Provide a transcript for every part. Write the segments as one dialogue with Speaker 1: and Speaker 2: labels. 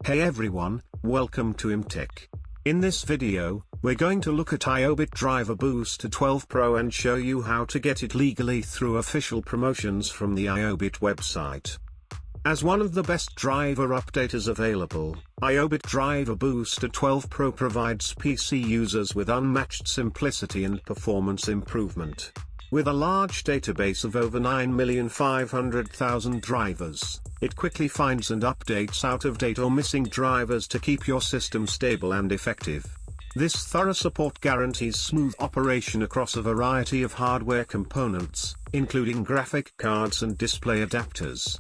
Speaker 1: Hey everyone, welcome to EMTECH. In this video, we're going to look at IObit Driver Booster 12 Pro and show you how to get it legally through official promotions from the IObit website. As one of the best driver updaters available, IObit Driver Booster 12 Pro provides PC users with unmatched simplicity and performance improvement. With a large database of over 9,500,000 drivers, it quickly finds and updates out-of-date or missing drivers to keep your system stable and effective. This thorough support guarantees smooth operation across a variety of hardware components, including graphic cards and display adapters.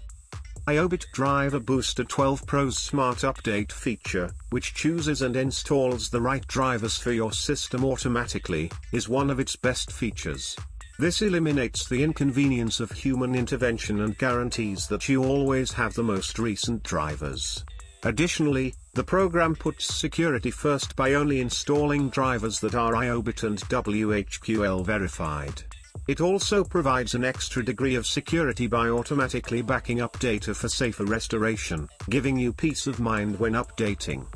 Speaker 1: IObit Driver Booster 12 Pro's Smart Update feature, which chooses and installs the right drivers for your system automatically, is one of its best features. This eliminates the inconvenience of human intervention and guarantees that you always have the most recent drivers. Additionally, the program puts security first by only installing drivers that are IObit and WHQL verified. It also provides an extra degree of security by automatically backing up data for safer restoration, giving you peace of mind when updating.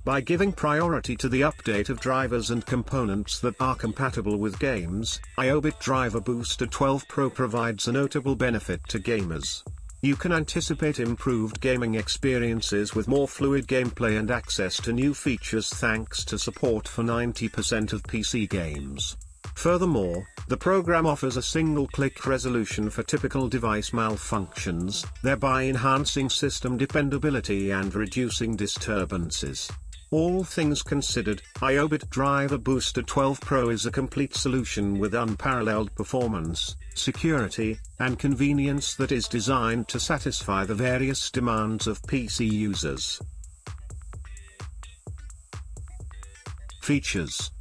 Speaker 1: By giving priority to the update of drivers and components that are compatible with games, IObit Driver Booster 12 Pro provides a notable benefit to gamers. You can anticipate improved gaming experiences with more fluid gameplay and access to new features thanks to support for 90% of PC games. Furthermore, the program offers a single-click resolution for typical device malfunctions, thereby enhancing system dependability and reducing disturbances. All things considered, IObit Driver Booster 12 Pro is a complete solution with unparalleled performance, security, and convenience that is designed to satisfy the various demands of PC users. Features: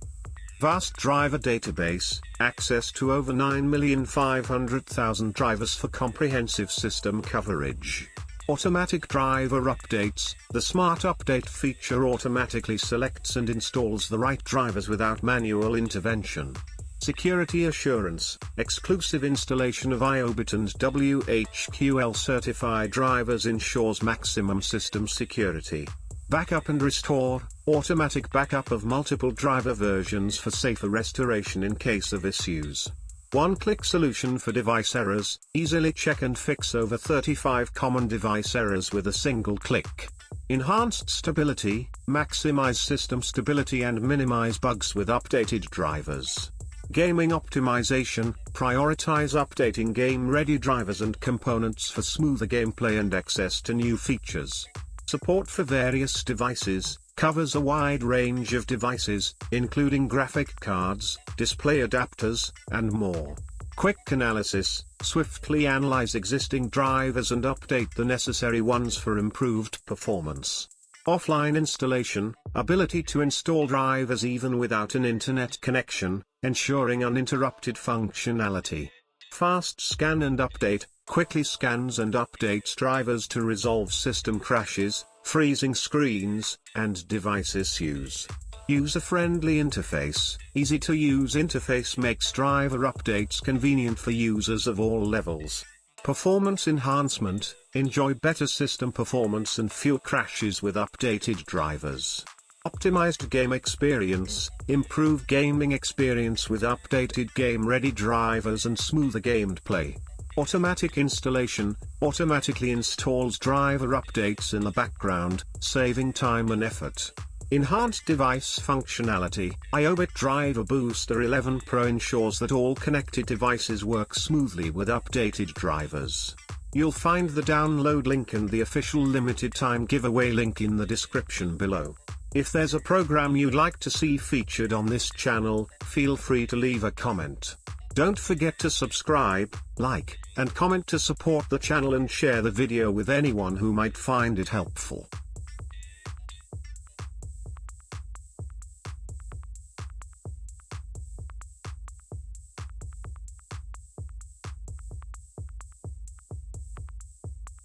Speaker 1: vast driver database, access to over 9,500,000 drivers for comprehensive system coverage. Automatic driver updates. The Smart Update feature automatically selects and installs the right drivers without manual intervention. Security assurance. Exclusive installation of IObit and WHQL certified drivers ensures maximum system security. Backup and restore. Automatic backup of multiple driver versions for safer restoration in case of issues. One-click solution for device errors. Easily check and fix over 35 common device errors with a single click. Enhanced stability. Maximize system stability and minimize bugs with updated drivers. Gaming optimization. Prioritize updating game-ready drivers and components for smoother gameplay and access to new features. Support for various devices. Covers a wide range of devices, including graphic cards, display adapters, and more. Quick analysis. Swiftly analyze existing drivers and update the necessary ones for improved performance. Offline installation. Ability to install drivers even without an internet connection, ensuring uninterrupted functionality. Fast scan and update. Quickly scans and updates drivers to resolve system crashes, freezing screens, and device issues. User-friendly interface. Easy-to-use interface makes driver updates convenient for users of all levels. Performance enhancement. Enjoy better system performance and fewer crashes with updated drivers. Optimized game experience. Improve gaming experience with updated game-ready drivers and smoother gameplay. Automatic installation. Automatically installs driver updates in the background, saving time and effort. Enhanced device functionality. IObit Driver Booster 11 Pro ensures that all connected devices work smoothly with updated drivers. You'll find the download link and the official limited time giveaway link in the description below. If there's a program you'd like to see featured on this channel, feel free to leave a comment. Don't forget to subscribe, like, and comment to support the channel and share the video with anyone who might find it helpful.